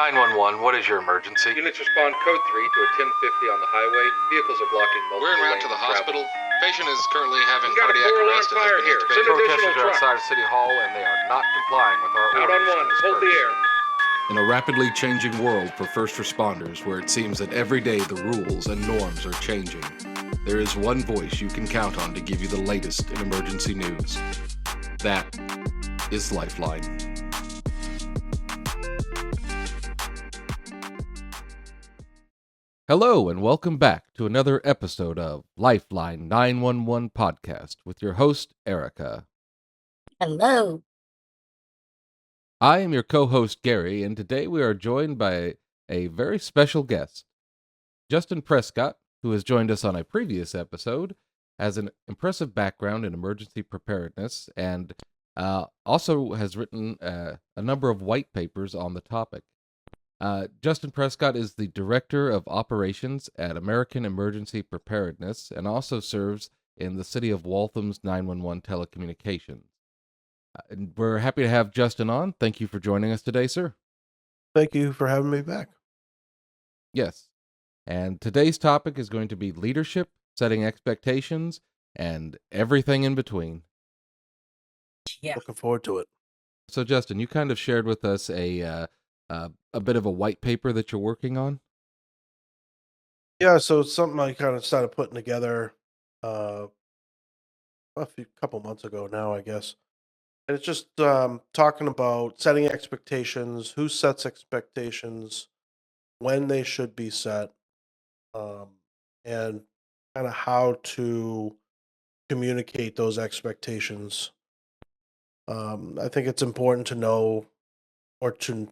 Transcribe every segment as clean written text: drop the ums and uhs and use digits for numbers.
911, what is your emergency? Units respond code 3 to a 1050 on the highway. Vehicles are blocking multiple We're en route lanes to the of travel. hospital. Patient is currently having We've got a cardiac 4-alarm arrest and has fire been here. intubated. Send additional Protesters are trucks. outside of City Hall and they are not complying with our Out orders on 1. to Hold the disperse. air. In a rapidly changing world for first responders where it seems that every day the rules and norms are changing, there is one voice you can count on to give you the latest in emergency news. That is Lifeline. Hello and welcome back to another episode of Lifeline 911 Podcast with your host, Erica. Hello. I am your co-host, Gary, and today we are joined by a very special guest. Justin Prescott, who has joined us on a previous episode, has an impressive background in emergency preparedness and also has written a number of white papers on the topic. Justin Prescott is the Director of Operations at American Emergency Preparedness and also serves in the City of Waltham's 911 telecommunications. And we're happy to have Justin on. Thank you for joining us today, sir. Thank you for having me back. Yes. And today's topic is going to be leadership, setting expectations, and everything in between. Yeah. Looking forward to it. So, Justin, you kind of shared with us a bit of a white paper that you're working on. Yeah, so it's something I kind of started putting together a couple months ago now, I guess. And it's just talking about setting expectations, who sets expectations, when they should be set, and kind of how to communicate those expectations. I think it's important to know or to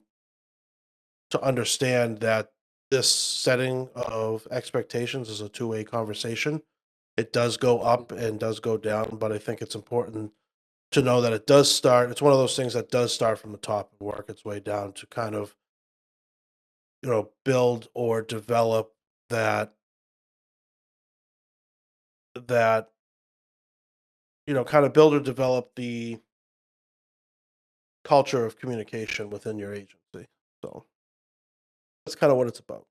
understand that this setting of expectations is a two-way conversation. It does go up and does go down, but I think it's important to know that it does start. It's one of those things that does start from the top and work its way down to kind of, build or develop that, kind of build or develop the culture of communication within your agency. So that's kind of what it's about.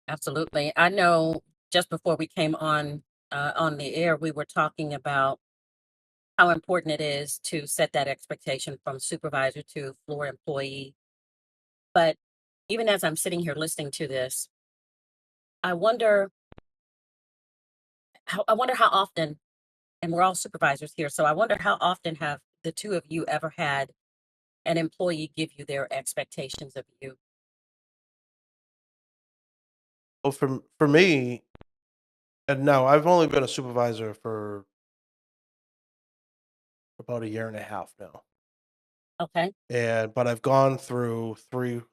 Absolutely. I know just before we came on the air, we were talking about how important it is to set that expectation from supervisor to floor employee. But even as I'm sitting here listening to this, I wonder how often, and we're all supervisors here, so I wonder how often have the two of you ever had an employee give you their expectations of you? Well, for me, and now I've only been a supervisor for about a year and a half now. Okay. But I've gone through three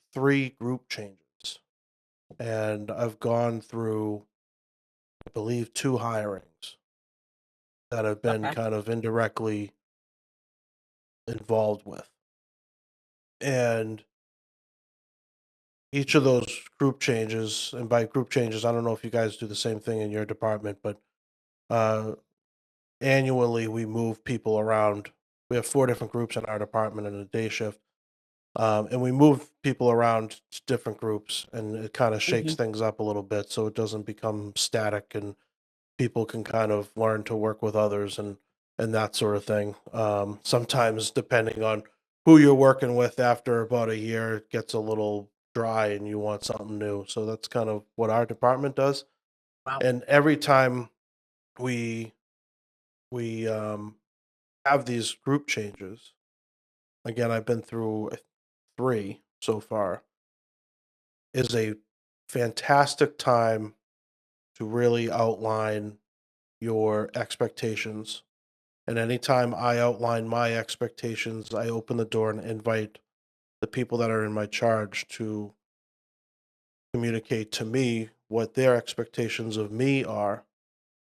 group changes, and I've gone through, I believe, 2 hirings that I've been Okay. kind of indirectly involved with. And each of those group changes, and by group changes, I don't know if you guys do the same thing in your department, but annually we move people around. We have 4 different groups in our department in a day shift. And we move people around to different groups, and it kind of shakes Mhm. things up a little bit so it doesn't become static, and people can kind of learn to work with others and that sort of thing. Sometimes, depending on who you're working with, after about a year, it gets a little dry and you want something new. So that's kind of what our department does. Wow. And every time we have these group changes, again, I've been through 3 so far, is a fantastic time to really outline your expectations. And anytime I outline my expectations, I open the door and invite the people that are in my charge to communicate to me what their expectations of me are,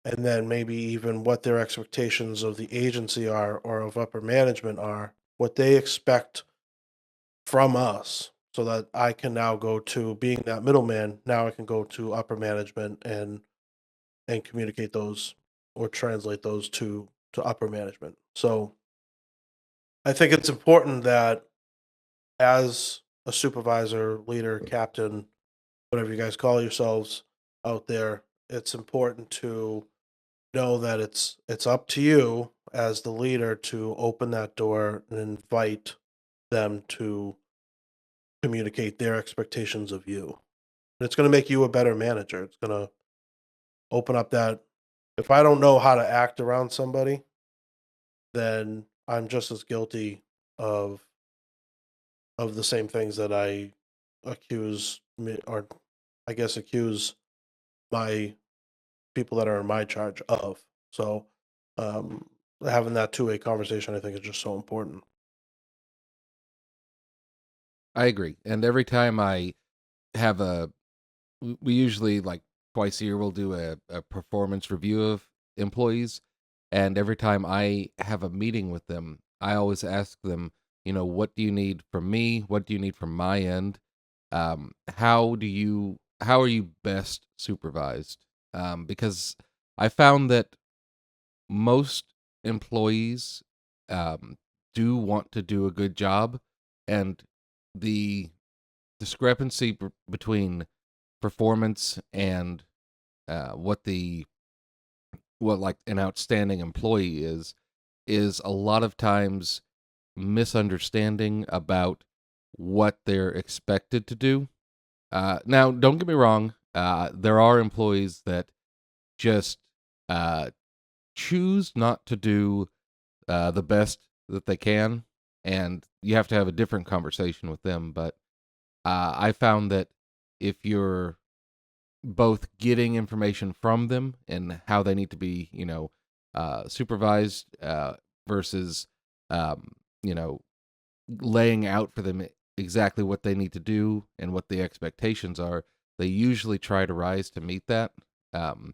and then maybe even what their expectations of the agency are or of upper management are, what they expect from us, so that I can now go to being that middleman. Now I can go to upper management and communicate those or translate those to upper management. So I think it's important that as a supervisor, leader, captain, whatever you guys call yourselves out there, it's important to know that it's up to you as the leader to open that door and invite them to communicate their expectations of you. And it's going to make you a better manager. It's going to open up that if I don't know how to act around somebody, then I'm just as guilty of the same things that I accuse me, or I guess accuse my people that are in my charge of. So um having that two-way conversation I think is just so important. I agree. And every time I have we usually like twice a year we'll do a performance review of employees. And every time I have a meeting with them, I always ask them, what do you need from me? What do you need from my end? How are you best supervised? Because I found that most employees um, do want to do a good job, and the discrepancy between performance and what like an outstanding employee is a lot of times misunderstanding about what they're expected to do. Now, don't get me wrong. There are employees that just uh, choose not to do the best that they can, and you have to have a different conversation with them. But I found that if you're both getting information from them and how they need to be, supervised versus, um, you know, laying out for them exactly what they need to do and what the expectations are, they usually try to rise to meet that. Um,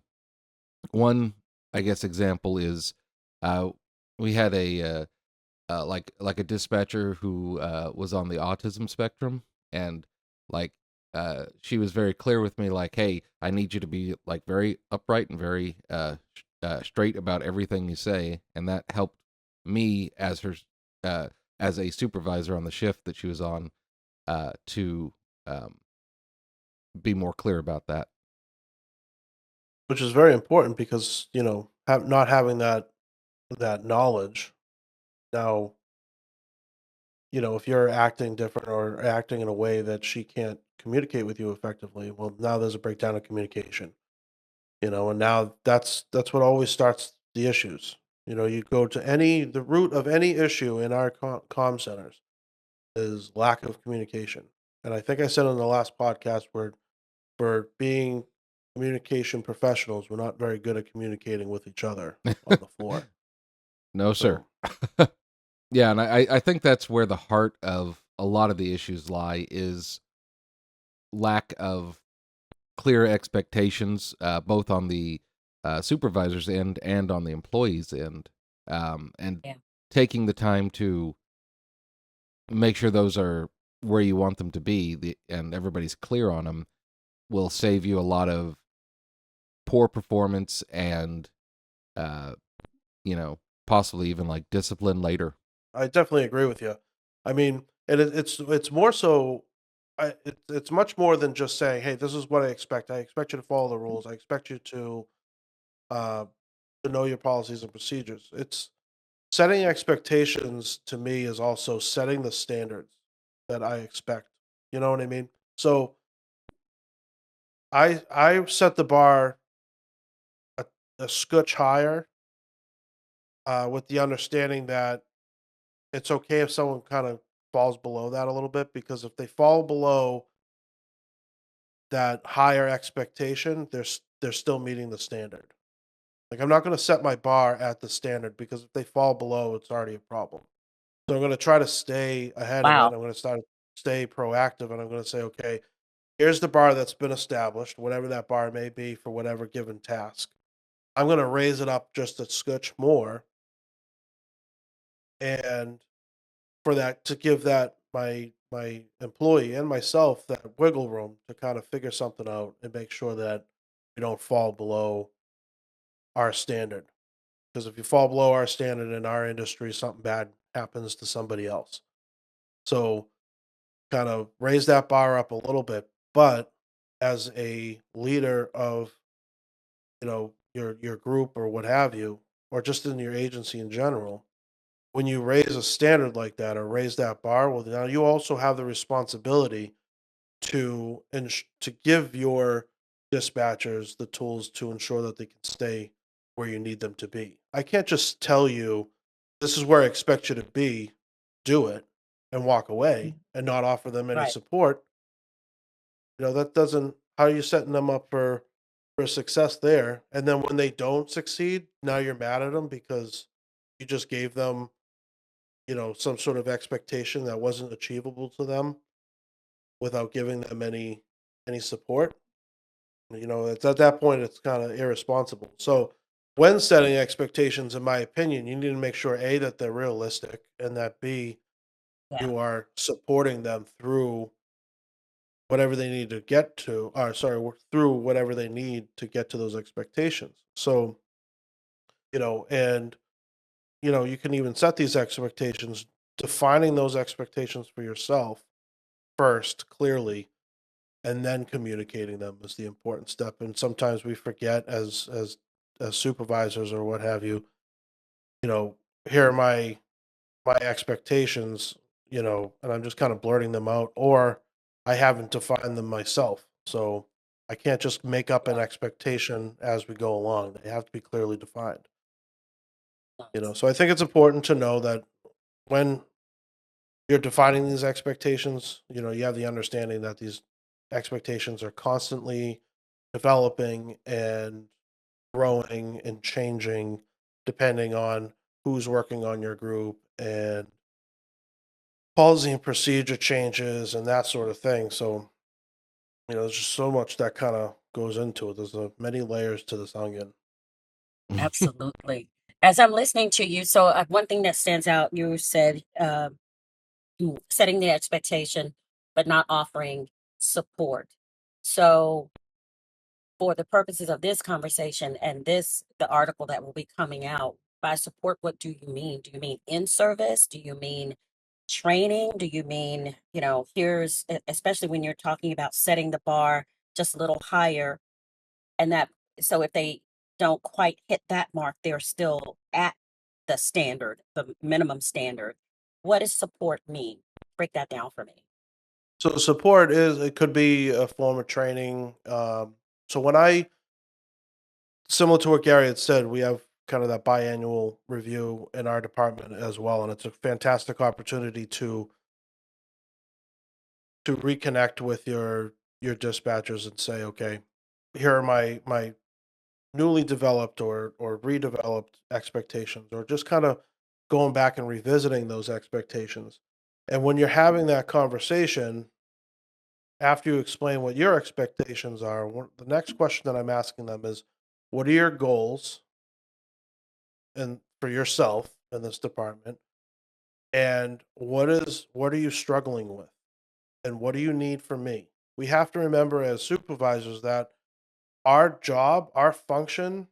one, I guess, example is uh, we had like a dispatcher who was on the autism spectrum, and like she was very clear with me, like, hey, I need you to be like very upright and very straight about everything you say, and that helped me as her uh, as a supervisor on the shift that she was on to um, be more clear about that. Which is very important because, not having that knowledge now, if you're acting different or acting in a way that she can't communicate with you effectively, well, now there's a breakdown of communication. And now that's what always starts the issues. You go to the root of any issue in our comm centers is lack of communication. And I think I said on the last podcast where for being communication professionals, we're not very good at communicating with each other on the floor. No, sir. So Yeah, and I think that's where the heart of a lot of the issues lie is lack of clear expectations, both on the supervisor's end and on the employee's end, and Yeah. taking the time to make sure those are where you want them to be, and everybody's clear on them, will save you a lot of poor performance and, uh, possibly even like discipline later. I definitely agree with you. I mean, and it's more so. It's much more than just saying, "Hey, this is what I expect. I expect you to follow the rules. I expect you uh, to know your policies and procedures." It's setting expectations to me is also setting the standards that I expect. You know what I mean? So I set the bar a, a scotch higher, with the understanding that it's okay if someone kind of falls below that a little bit, because if they fall below that higher expectation, they're still meeting the standard. Like, I'm not going to set my bar at the standard, because if they fall below, it's already a problem. So I'm going to try to stay ahead of it. Wow. I'm going to stay proactive, and I'm going to say, okay, here's the bar that's been established, whatever that bar may be for whatever given task. I'm going to raise it up just a scotch more, and for that to give that my employee and myself that wiggle room to kind of figure something out and make sure that we don't fall below our standard. Because if you fall below our standard in our industry, something bad happens to somebody else. So kind of raise that bar up a little bit. But as a leader of, your group or what have you, or just in your agency in general, when you raise a standard like that or raise that bar, well, now you also have the responsibility to give your dispatchers the tools to ensure that they can stay where you need them to be. I can't just tell you, "This is where I expect you to be, do it," and walk away Mhm. and not offer them any Right. support. That doesn't how are you setting them up for success there? And then when they don't succeed, now you're mad at them because you just gave them, some sort of expectation that wasn't achievable to them without giving them any support. It's at that point it's kind of irresponsible. So when setting expectations, in my opinion, you need to make sure A, that they're realistic, and that B, Yeah. you are supporting them through whatever they need to get to, or sorry, through whatever they need to get to those expectations. So, and you can even set these expectations, defining those expectations for yourself first clearly, and then communicating them is the important step. And sometimes we forget as supervisors or what have you, you know, here are my expectations, and I'm just kind of blurting them out, or I haven't defined them myself. So I can't just make up an Yeah. expectation as we go along. They have to be clearly defined. Nice. So I think it's important to know that when you're defining these expectations, you have the understanding that these expectations are constantly developing and growing and changing depending on who's working on your group and policy and procedure changes and that sort of thing. So, there's just so much that kind of goes into it. There's many layers to this onion. Absolutely. As I'm listening to you, so one thing that stands out, you said setting the expectation, but not offering support. So, for the purposes of this conversation and the article that will be coming out, by support, what do you mean? Do you mean in service? Do you mean training? Do you mean, especially when you're talking about setting the bar just a little higher, and that, so if they don't quite hit that mark, they're still at the standard, the minimum standard. What does support mean? Break that down for me. So support it could be a form of training. So when similar to what Gary had said, we have kind of that biannual review in our department as well, and it's a fantastic opportunity to reconnect with your dispatchers and say, okay, here are my newly developed or redeveloped expectations, or just kind of going back and revisiting those expectations. And when you're having that conversation, after you explain what your expectations are, the next question that I'm asking them is, what are your goals and for yourself in this department? And what are you struggling with? And what do you need from me? We have to remember as supervisors that our job, our function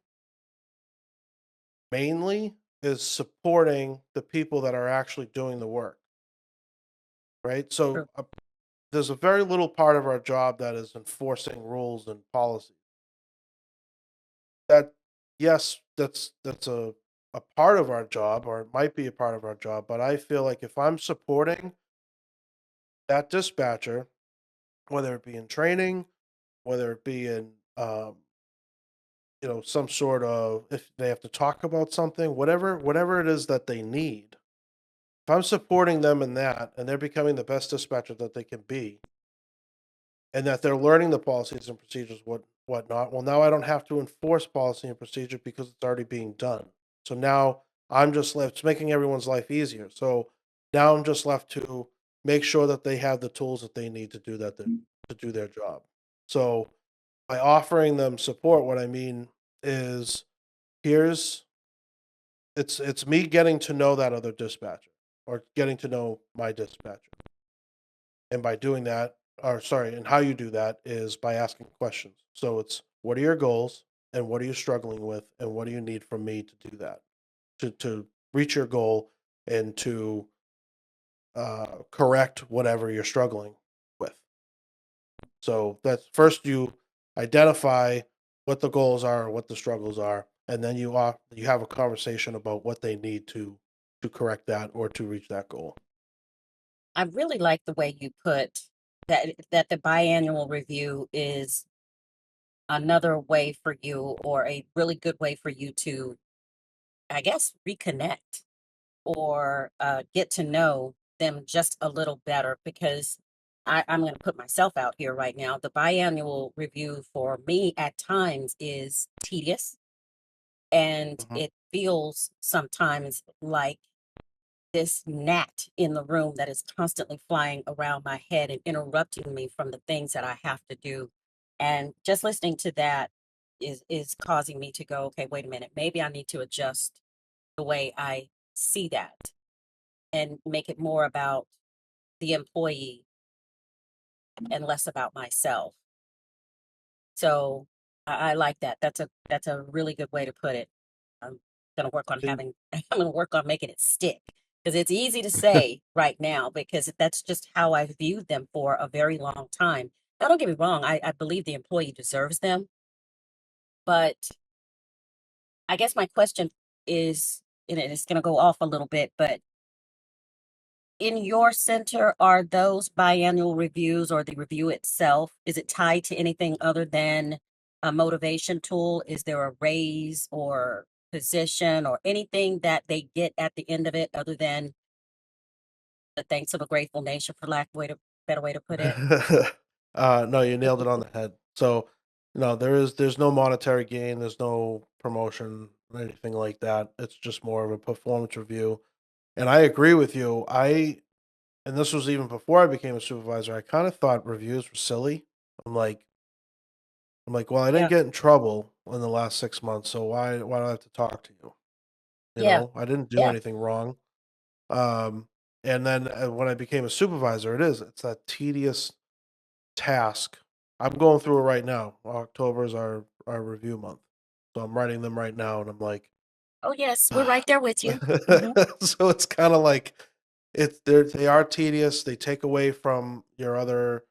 mainly is supporting the people that are actually doing the work, right? True. So there's a very little part of our job that is enforcing rules and policies. That yes, that's a part of our job, or it might be a part of our job, but I feel like if I'm supporting that dispatcher, whether it be in training, whether it be in some sort of, if they have to talk about something, whatever it is that they need, if I'm supporting them in that and they're becoming the best dispatcher that they can be, and that they're learning the policies and procedures, whatnot. Well, now I don't have to enforce policy and procedure because it's already being done. So now I'm just left. It's making everyone's life easier. So now I'm just left to make sure that they have the tools that they need to do to do their job. So by offering them support, what I mean is here's it's me getting to know that other dispatcher or getting to know my dispatcher. And by doing that, or sorry, and how you do that is by asking questions. So it's what are your goals and what are you struggling with and what do you need from me to do that? To reach your goal and to correct whatever you're struggling with. So that's first you identify what the goals are, what the struggles are, and then you have a conversation about what they need to correct that or to reach that goal. I really like the way you put that the biannual review is another way for you, or a really good way for you to, I guess, reconnect or get to know them just a little better, because I'm going to put myself out here right now. The biannual review for me at times is tedious, and Mhm. it feels sometimes like this gnat in the room that is constantly flying around my head and interrupting me from the things that I have to do. And just listening to that is causing me to go, okay, wait a minute, maybe I need to adjust the way I see that and make it more about the employee and less about myself. So I like that. That's a really good way to put it. I'm gonna work on And I'm gonna work on making it stick, because it's easy to say right now, because that's just how I've viewed them for a very long time. Now, don't get me wrong, I believe the employee deserves them, but I guess my question is, and it's gonna go off a little bit, but in your center, are those biannual reviews or the review itself, is it tied to anything other than a motivation tool? Is there a raise or position or anything that they get at the end of it other than the thanks of a grateful nation, for lack of better way to put it? no, you nailed it on the head. So, no, there's no monetary gain, there's no promotion or anything like that. It's just more of a performance review. And I agree with you. And this was even before I became a supervisor. I kind of thought reviews were silly. I'm like, well, I didn't Yeah, get in trouble in the last 6 months, so why do I have to talk to you? You yeah, know, I didn't do yeah, anything wrong. Um, and then when I became a supervisor, it's that tedious task. I'm going through it right now. October is our review month, so I'm writing them right now, and I'm like, oh yes, we're right there with you. Hmm. so it's kind of like they are tedious. They take away from your other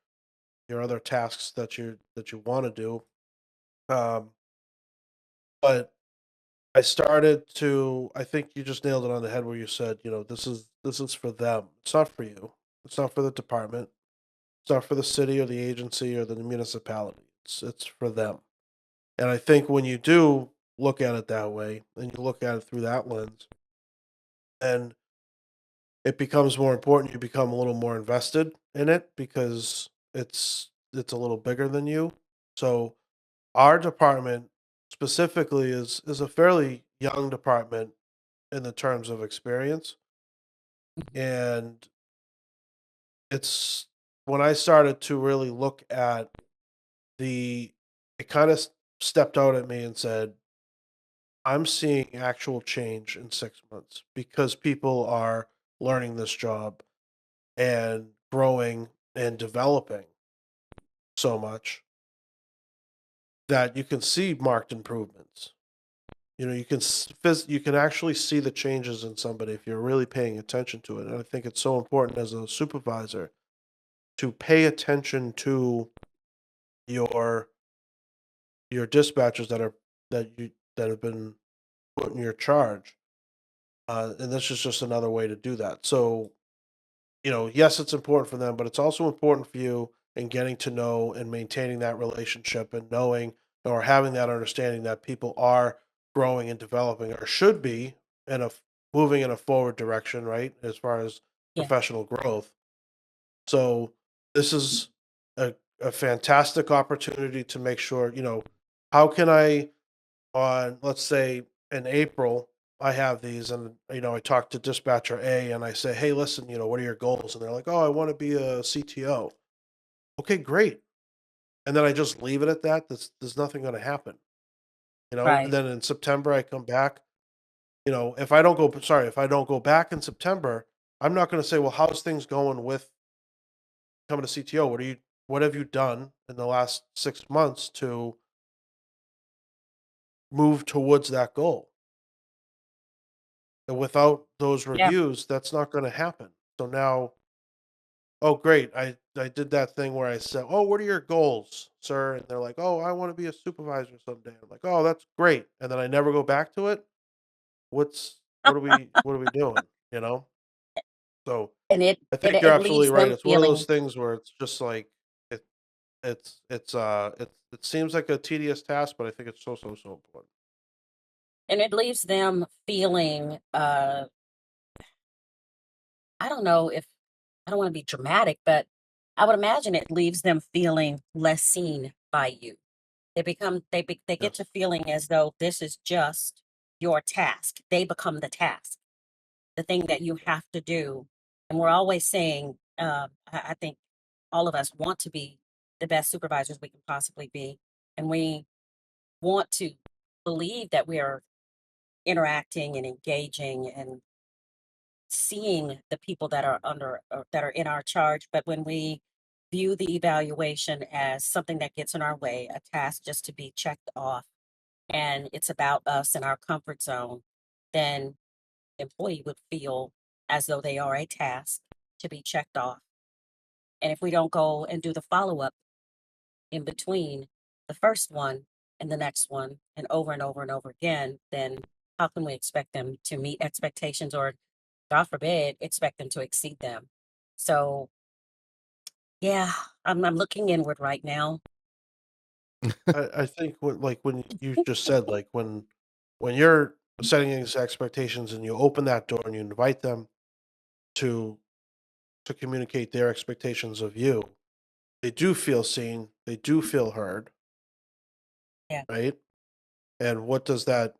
tasks that you want to do. Um, but I think you just nailed it on the head where you said, this is for them. It's not for you. It's not for the department. It's not for the city or the agency or the municipality. It's for them. And I think when you do look at it that way and you look at it through that lens, and it becomes more important, you become a little more invested in it because it's a little bigger than you. So our department specifically is a fairly young department in the terms of experience. And it's when I started to really look at the it kind of stepped out at me and said, I'm seeing actual change in 6 months because people are learning this job and growing and developing so much that you can see marked improvements. You can actually see the changes in somebody if you're really paying attention to it. And I think it's so important as a supervisor to pay attention to your your dispatchers that have been put in your charge. And this is just another way to do that. So, yes, it's important for them, but it's also important for you in getting to know and maintaining that relationship and knowing or having that understanding that people are growing and developing or should be in moving in a forward direction, right? As far as Yeah, professional growth. So this is a fantastic opportunity to make sure, how can I on, let's say, in April, I have these and, I talk to dispatcher A and I say, hey, listen, what are your goals? And they're like, oh, I want to be a CTO. Okay, great. And then I just leave it at that. There's nothing going to happen, and right. then in September, I come back, if I don't go back in September, I'm not going to say, well, how's things going with becoming a CTO? What have you done in the last 6 months to move towards that goal? And without those Yeah, reviews, that's not going to happen. So now, oh great, I did that thing where I said, "Oh, what are your goals, sir?" And they're like, "Oh, I want to be a supervisor someday." I'm like, "Oh, that's great." And then I never go back to it. What are we doing? You know? So And I it think you're it absolutely leaves right. them It's one of those feeling, things where it's just like it it seems like a tedious task, but I think it's so important. and it leaves them feeling, I don't know if I don't want to be dramatic, but I would imagine it leaves them feeling less seen by you. They get Yes. to feeling as though this is just your task. They become the task, the thing that you have to do. And we're always saying, I think all of us want to be the best supervisors we can possibly be, and we want to believe that we are interacting and engaging and seeing the people that are under or that are in our charge. But when we view the evaluation as something that gets in our way, a task just to be checked off, and it's about us and our comfort zone, then the employee would feel as though they are a task to be checked off. And if we don't go and do the follow up in between the first one and the next one and over and over again, then how can we expect them to meet expectations or, God forbid, expect them to exceed them? So, yeah, I'm looking inward right now. I think when you just said like when you're setting these expectations and you open that door and you invite them to communicate their expectations of you, they do feel seen, they do feel heard, Yeah. right? And what does that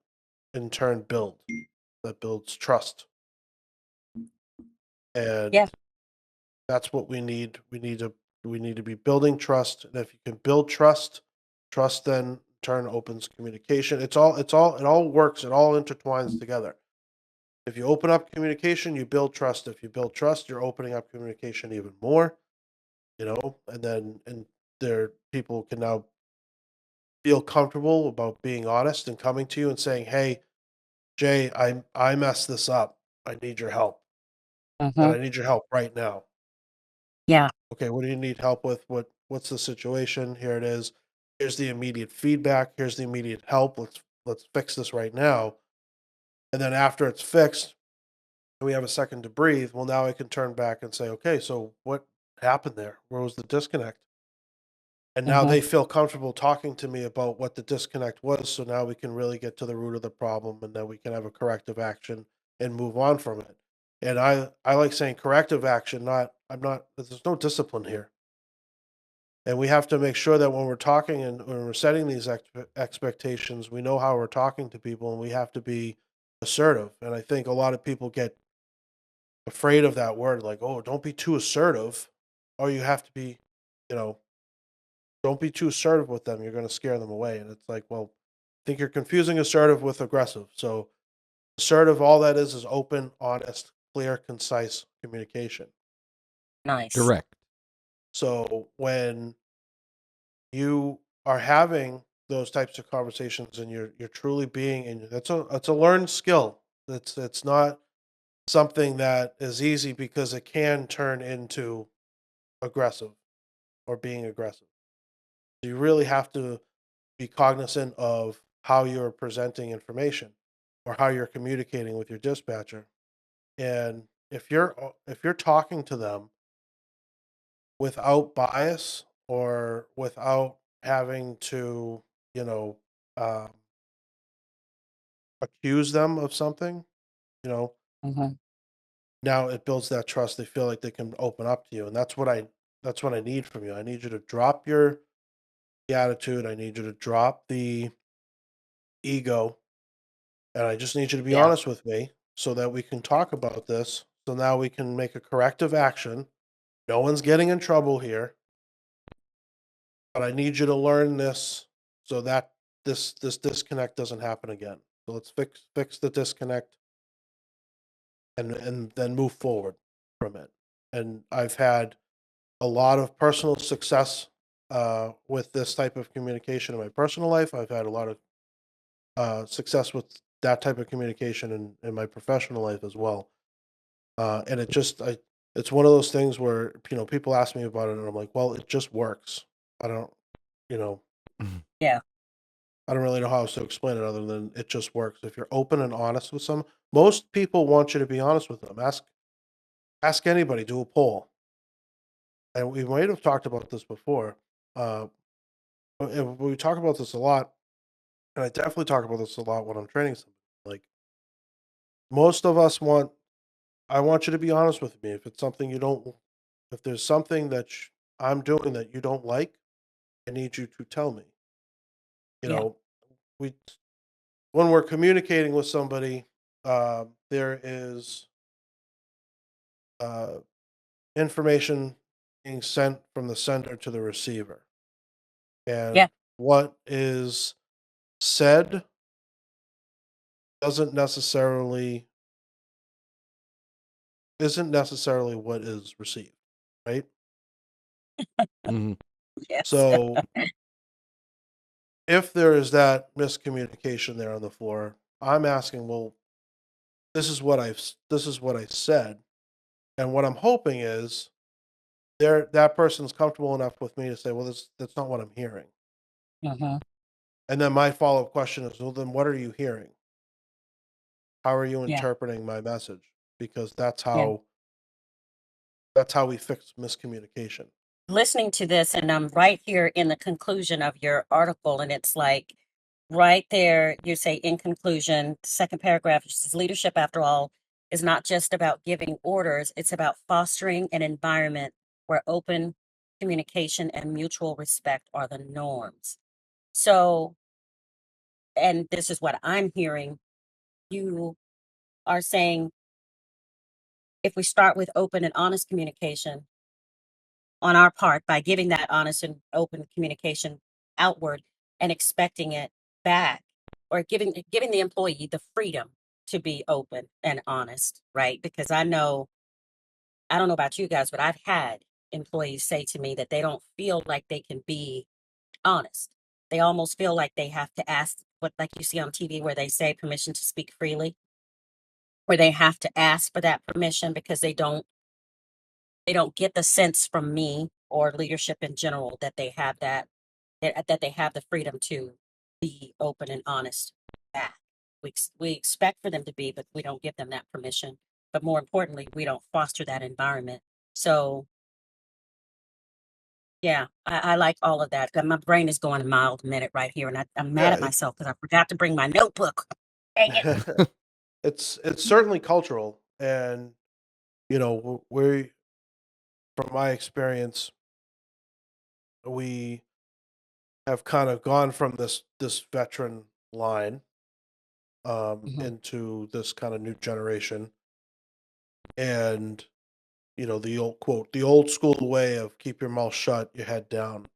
in turn build? That builds trust. And Yeah. that's what we need. We need to be building trust. And if you can build trust, trust then in turn opens communication. It all works, it all intertwines together. If you open up communication, you build trust. If you build trust, you're opening up communication even more, and then and there people can now feel comfortable about being honest and coming to you and saying, "Hey, Jay, I messed this up. I need your help. And Hmm. I need your help right now." Yeah. Okay, what do you need help with? What's the situation? Here it is. Here's the immediate feedback. Here's the immediate help. Let's fix this right now. And then after it's fixed, and we have a second to breathe. Well, now I can turn back and say, okay, so what happened there? Where was the disconnect? And now Hmm. they feel comfortable talking to me about what the disconnect was. So now we can really get to the root of the problem, and then we can have a corrective action and move on from it. And I like saying corrective action, not I'm not there's no discipline here. And we have to make sure that when we're talking and when we're setting these expectations, we know how we're talking to people and we have to be assertive. And I think a lot of people get afraid of that word, like, oh, don't be too assertive. Or you have to be, you know, don't be too assertive with them. You're going to scare them away. And it's like, well, I think you're confusing assertive with aggressive. So assertive, all that is open, honest, clear, concise communication. Nice. Direct. So when you are having those types of conversations and you're truly being and it's a learned skill. It's not something that is easy because it can turn into aggressive or being aggressive. You really have to be cognizant of how you're presenting information or how you're communicating with your dispatcher. And if you're talking to them without bias or without having to, you know, um, accuse them of something, you know, Hmm. now it builds that trust. They feel like they can open up to you, and that's what I need from you. I need you to drop your the attitude. I need you to drop the ego, and I just need you to be Yeah. honest with me so that we can talk about this. So now we can make a corrective action. No one's getting in trouble here, but I need you to learn this so that this disconnect doesn't happen again. So let's fix the disconnect and then move forward from it. And I've had a lot of personal success with this type of communication in my personal life. I've had a lot of success with that type of communication in my professional life as well. And it just it's one of those things where, people ask me about it and I'm like, well, it just works. I don't, you know, Yeah. I don't really know how else to explain it other than it just works. If you're open and honest with most people want you to be honest with them. Ask anybody, do a poll. And we might have talked about this before. Uh, and we talk about this a lot, and I definitely talk about this a lot when I'm training somebody. Like most of us I want you to be honest with me. If it's something you don't, if there's something that I'm doing that you don't like, I need you to tell me. You Yeah. know, we when we're communicating with somebody, there is uh, information being sent from the sender to the receiver, and Yeah. what is said doesn't necessarily isn't necessarily what is received, right? Mhm. Yes. So if there is that miscommunication there on the floor, I'm asking, well, this is what I said, and what I'm hoping is that person's comfortable enough with me to say, well, that's not what I'm hearing. Mm-hmm. And then my follow up question is, well, then what are you hearing? How are you Yeah. interpreting my message? Because Yeah. that's how we fix miscommunication. Listening to this, and I'm right here in the conclusion of your article, and it's like right there, you say in conclusion, second paragraph, it says leadership, after all, is not just about giving orders, it's about fostering an environment where open communication and mutual respect are the norms. So, and this is what I'm hearing, you are saying if we start with open and honest communication on our part by giving that honest and open communication outward and expecting it back, or giving the employee the freedom to be open and honest, right? Because I don't know about you guys, but I've had employees say to me that they don't feel like they can be honest. They almost feel like they have to ask, what like you see on TV where they say permission to speak freely, where they have to ask for that permission because they don't get the sense from me or leadership in general that they have that they have the freedom to be open and honest back. We expect for them to be, but we don't give them that permission. But more importantly, we don't foster that environment. So yeah, I like all of that. My brain is going a mile a minute right here, and I'm mad Yeah, at myself because I forgot to bring my notebook. Dang it. it's certainly cultural, and we, from my experience, we have kind of gone from this veteran line Mhm. into this kind of new generation, and the old quote, the old school way of keep your mouth shut, your head down,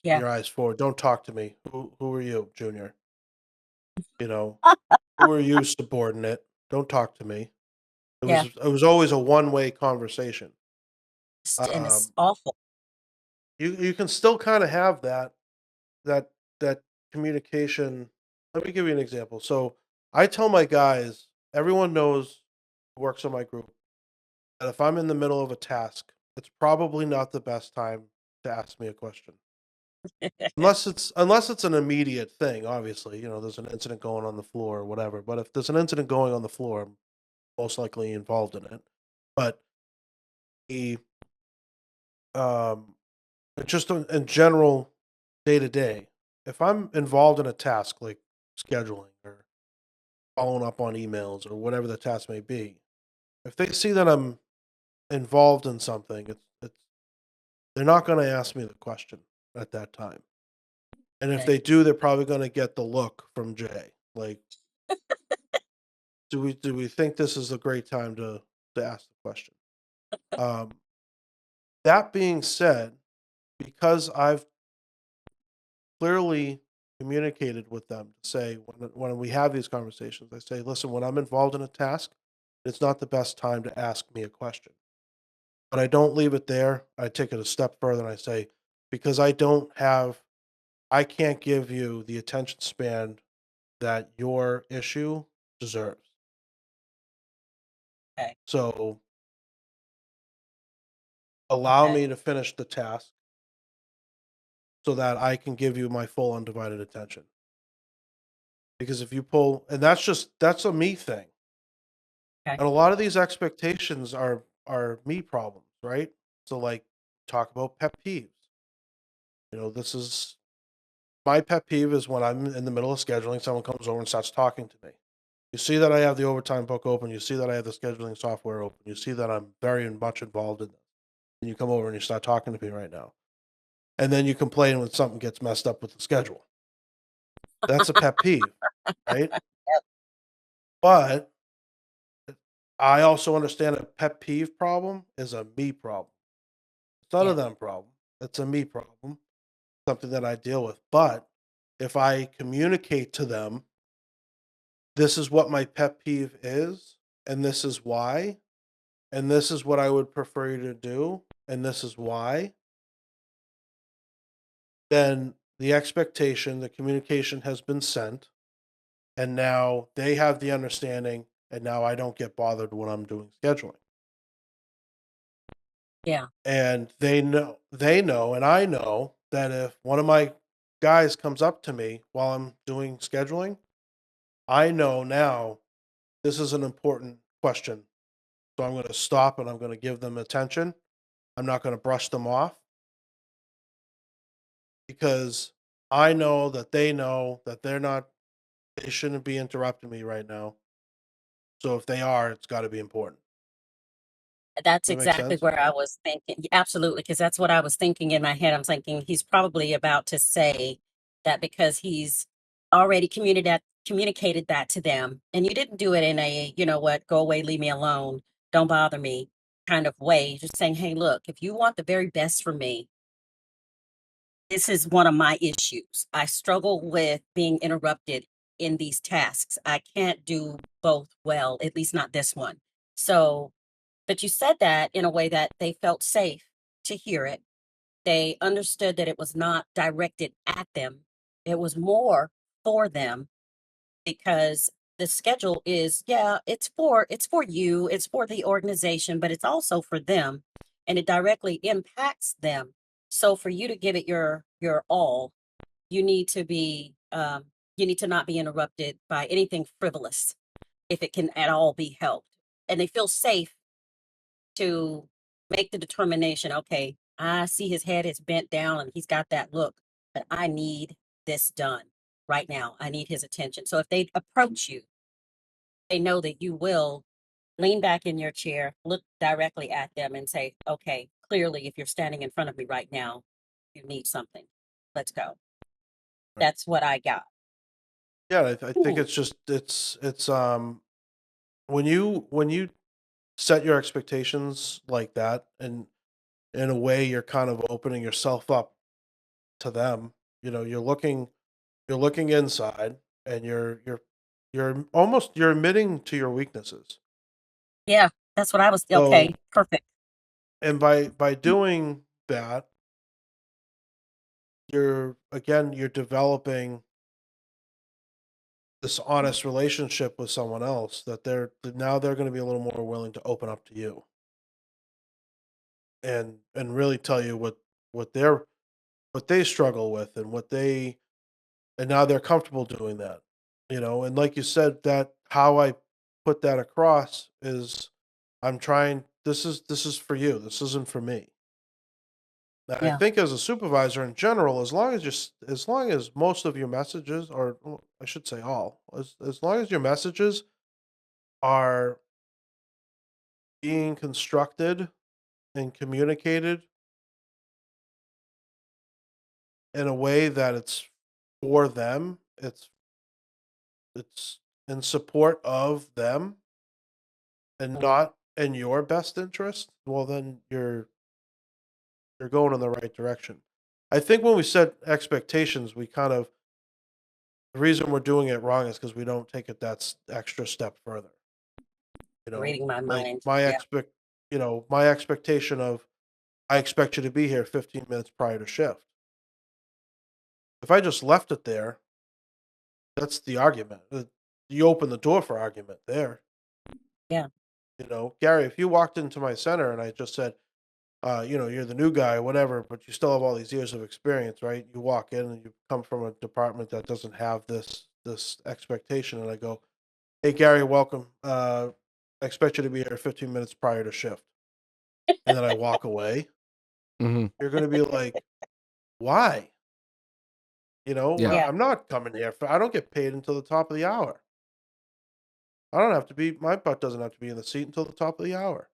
Yeah. your eyes forward, don't talk to me. Who are you, Junior? You know, who are you, subordinate? Don't talk to me. Yeah. It was always a one-way conversation. And it's Um, awful. you can still kind of have that that communication. Let me give you an example. So I tell my guys, everyone knows who works on my group, that if I'm in the middle of a task, it's probably not the best time to ask me a question. Unless it's an immediate thing, obviously, there's an incident going on the floor or whatever. But if there's an incident going on the floor, I'm most likely involved in it. But the um just in general, day to day, if I'm involved in a task like scheduling or following up on emails or whatever the task may be, if they see that I'm involved in something, they're not going to ask me the question at that time. And if Okay. they do, they're probably going to get the look from Jay. Like, do we think this is a great time to ask the question? Um, that being said, because I've clearly communicated with them to say when we have these conversations, I say, listen, when I'm involved in a task, it's not the best time to ask me a question. But I don't leave it there. I take it a step further and I say, because I can't give you the attention span that your issue deserves. Okay. So Allow Okay. me to finish the task so that I can give you my full undivided attention. Because if you pull, and that's a me thing. Okay. And a lot of these expectations are me problems, right? So like talk about pet peeves. This is my pet peeve is when I'm in the middle of scheduling, someone comes over and starts talking to me. You see that I have the overtime book open, you see that I have the scheduling software open, you see that I'm very much involved in this. And you come over and you start talking to me right now. And then you complain when something gets messed up with the schedule. That's a pet peeve, right? Yep. But I also understand a pet peeve problem is a me problem. It's not a Yeah. them problem. It's a me problem, something that I deal with. But if I communicate to them, this is what my pet peeve is, and this is why, and this is what I would prefer you to do, and this is why, then the expectation, the communication has been sent, and now they have the understanding, and now I don't get bothered when I'm doing scheduling. Yeah. And they know, and I know that if one of my guys comes up to me while I'm doing scheduling, I know now this is an important question. So I'm going to stop and I'm going to give them attention. I'm not going to brush them off because I know that they shouldn't be interrupting me right now. So if they are, it's got to be important. That's Does that make exactly sense? where I was thinking. Absolutely, because that's what I was thinking in my head. I'm thinking he's probably about to say that because he's already communicated that to them, and you didn't do it in a, you know what, go away, leave me alone, don't bother me kind of way. Just saying, hey, look, if you want the very best for me, this is one of my issues. I struggle with being interrupted in these tasks. I can't do both well, at least not this one. So, but you said that in a way that they felt safe to hear it. They understood that it was not directed at them. It was more for them because the schedule is, yeah, it's for you, it's for the organization, but it's also for them and it directly impacts them. So for you to give it your all, you need to be you need to not be interrupted by anything frivolous if it can at all be helped. And they feel safe to make the determination, okay, I see his head is bent down and he's got that look, but I need this done right now. I need his attention. So if they approach you, they know that you will lean back in your chair, look directly at them and say, okay, clearly, if you're standing in front of me right now, you need something. Let's go. Right. That's what I got. Yeah, I think Ooh, it's just it's when you set your expectations like that, and in a way you're kind of opening yourself up to them. You're looking inside, and you're admitting to your weaknesses. yeah, that's what I was. Okay, So, perfect. and by doing that, you're developing this honest relationship with someone else that now they're going to be a little more willing to open up to you and really tell you what they're what they struggle with and now they're comfortable doing that. And like you said, that how I put that across is I'm trying this is for you. This isn't for me. Now, I Yeah, think as a supervisor in general, as long as most of your messages, or well, I should say all, as long as your messages are being constructed and communicated in a way that it's for them, it's in support of them and mhm, not in your best interest, well then you're going in the right direction. I think when we set expectations, we kind of the reason we're doing it wrong is because we don't take it that extra step further. reading my Like mind. my Yeah, my expectation of I expect you to be here 15 minutes prior to shift. If I just left it there, that's the argument. You open the door for argument there. yeah, Gary, if you walked into my center and I just said, you're the new guy, whatever, but you still have all these years of experience, right? You walk in and you come from a department that doesn't have this expectation, and I go, "Hey, Gary, welcome. I expect you to be here 15 minutes prior to shift," and then I walk away. Hmm. You're going to be like, "Why?" Yeah. Yeah. I'm not coming here for. I don't get paid until the top of the hour. I don't have to be. My butt doesn't have to be in the seat until the top of the hour.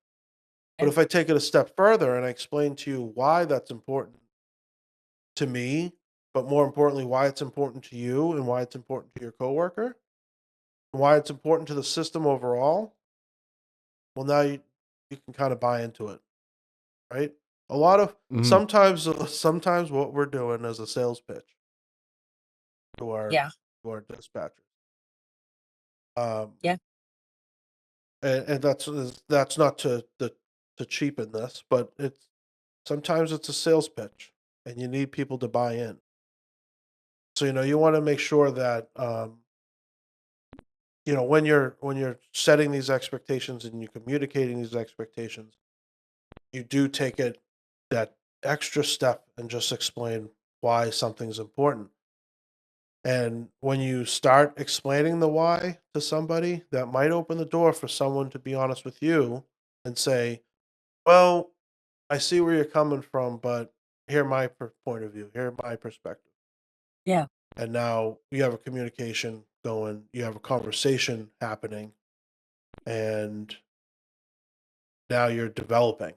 But Yeah. if I take it a step further and I explain to you why that's important to me, but more importantly, why it's important to you and why it's important to your coworker, and why it's important to the system overall, well, now you can kind of buy into it, right? A lot of Hmm. sometimes what we're doing is a sales pitch to our Yeah. dispatchers. Um, Yeah. and that's not to cheapen this, but sometimes it's a sales pitch, and you need people to buy in. So you want to make sure that when you're setting these expectations and you're communicating these expectations, you do take it that extra step and just explain why something's important. And when you start explaining the why to somebody, that might open the door for someone to be honest with you and say, "Well, I see where you're coming from, but here my point of view, here my perspective." Yeah. And now you have a communication going, you have a conversation happening, and now you're developing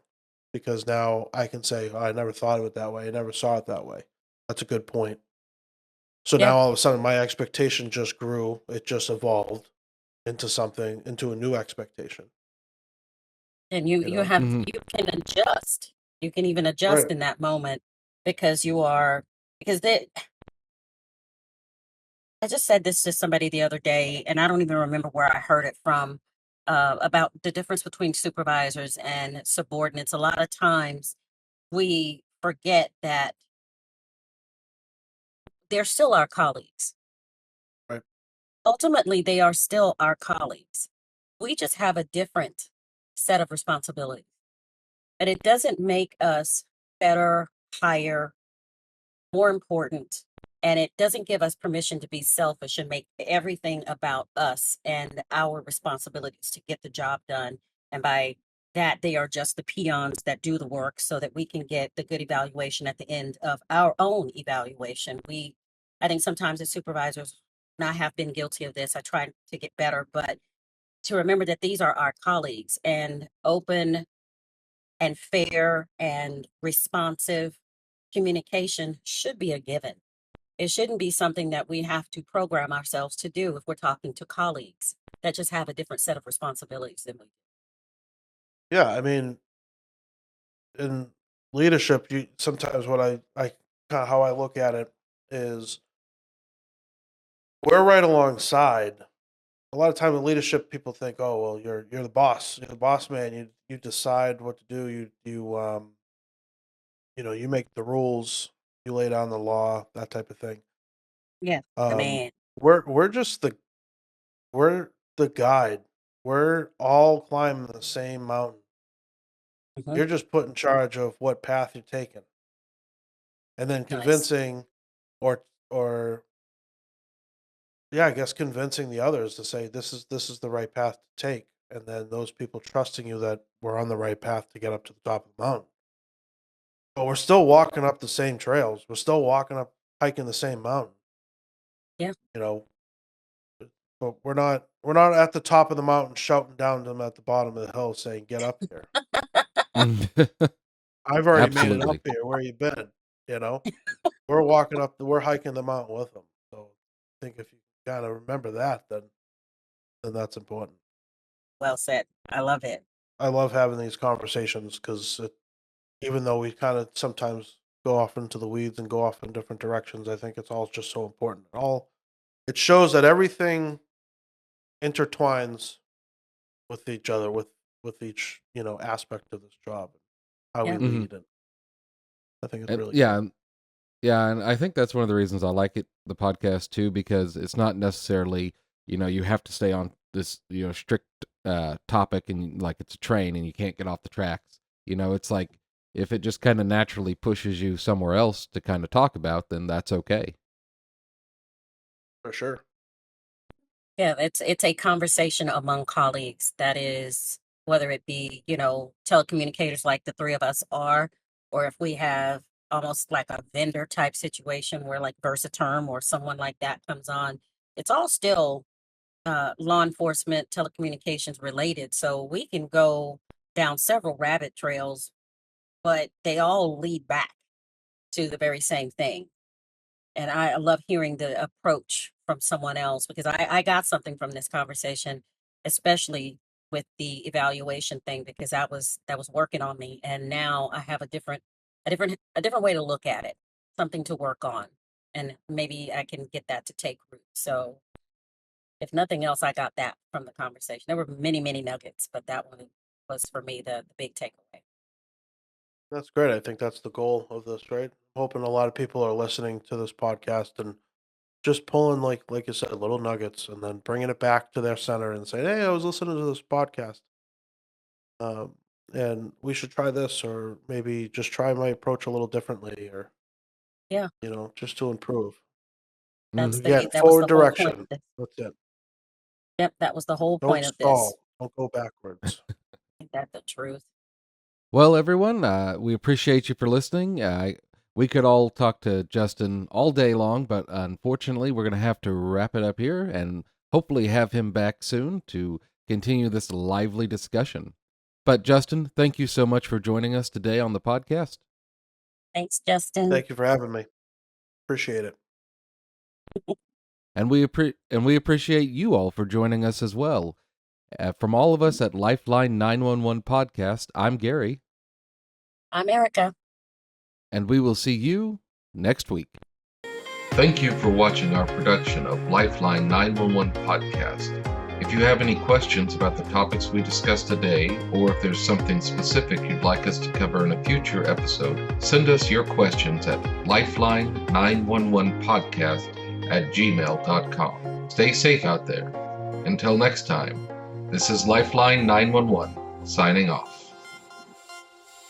because now I can say, "Oh, I never thought of it that way. I never saw it that way. That's a good point." So Yeah. now all of a sudden my expectation just grew. It just evolved into a new expectation, And you you you know? have Hmm. you can adjust. You can even adjust Right. in that moment because you are because they I just said this to somebody the other day, and I don't even remember where I heard it from, about the difference between supervisors and subordinates. A lot of times we forget that they're still our colleagues. Right. Ultimately, they are still our colleagues. We just have a different set of responsibilities. And it doesn't make us better, higher, more important. And it doesn't give us permission to be selfish and make everything about us and our responsibilities to get the job done. And by that, they are just the peons that do the work so that we can get the good evaluation at the end of our own evaluation. I think sometimes as supervisors, and I have been guilty of this, I try to get better, but to remember that these are our colleagues and open and fair and responsive communication should be a given. It shouldn't be something that we have to program ourselves to do if we're talking to colleagues that just have a different set of responsibilities than we do. Yeah, I mean, in leadership, you sometimes what I kind of how I look at it is we're right alongside. A lot of time in leadership, people think, "Oh, well, you're the boss. You're the boss man. You decide what to do. You make the rules. You lay down the law, that type of thing." Yeah, the Um, man. we're just we're the guide. We're all climbing the same mountain. Mhm. You're just put in charge of what path you're taking, and then Nice. convincing, or yeah, I guess convincing the others to say this is the right path to take, and then those people trusting you that we're on the right path to get up to the top of the mountain. But we're still walking up the same trails. We're still walking up, hiking the same mountain. Yeah. You know, but we're not at the top of the mountain shouting down to them at the bottom of the hill saying, "Get up here." I've already made it up Absolutely. here. Where you been? You know, we're hiking the mountain with them. So I think if you kind of remember that, then that's important. Well said. I love it. I love having these conversations because even though we kind of sometimes go off into the weeds and go off in different directions, I think it's all just so important. It shows that everything intertwines with each other, with each aspect of this job, how we Yeah. Hmm. lead, and I think it's And really yeah, cool. yeah, and I think that's one of the reasons I like the podcast too, because it's not necessarily, you have to stay on this, strict topic and like it's a train and you can't get off the tracks. It's like if it just kind of naturally pushes you somewhere else to kind of talk about, then that's okay. For sure. Yeah, it's a conversation among colleagues that is, whether it be, telecommunicators like the three of us are, or if we have almost like a vendor type situation where like Versaterm or someone like that comes on, it's all still law enforcement, telecommunications related. So we can go down several rabbit trails, but they all lead back to the very same thing. And I love hearing the approach from someone else because I got something from this conversation, especially with the evaluation thing, because that was working on me. And now I have a different way to look at it, something to work on. And maybe I can get that to take root. So if nothing else, I got that from the conversation. There were many, many nuggets, but that one was for me the big takeaway. That's great. I think that's the goal of this, right? Hoping a lot of people are listening to this podcast and just pulling like you said, little nuggets and then bringing it back to their center and saying, "Hey, I was listening to this podcast. Um, and we should try this, or maybe just try my approach a little differently, or Yeah, just to improve." that's Mhm. Again, that was forward the whole point direction. of this. That's it. Yep, that was the whole Don't point of this. stall. Don't go backwards. Ain't that the truth? Well, everyone, we appreciate you for listening. We could all talk to Justin all day long, but unfortunately, we're going to have to wrap it up here and hopefully have him back soon to continue this lively discussion. But Justin, thank you so much for joining us today on the podcast. Thanks, Justin. Thank you for having me. Appreciate it. And we appreciate you all for joining us as well. From all of us at Lifeline 911 Podcast, I'm Gary. I'm Erica. And we will see you next week. Thank you for watching our production of Lifeline 911 Podcast. If you have any questions about the topics we discussed today, or if there's something specific you'd like us to cover in a future episode, send us your questions at lifeline911podcast@gmail.com. Stay safe out there. Until next time, this is Lifeline 911 signing off.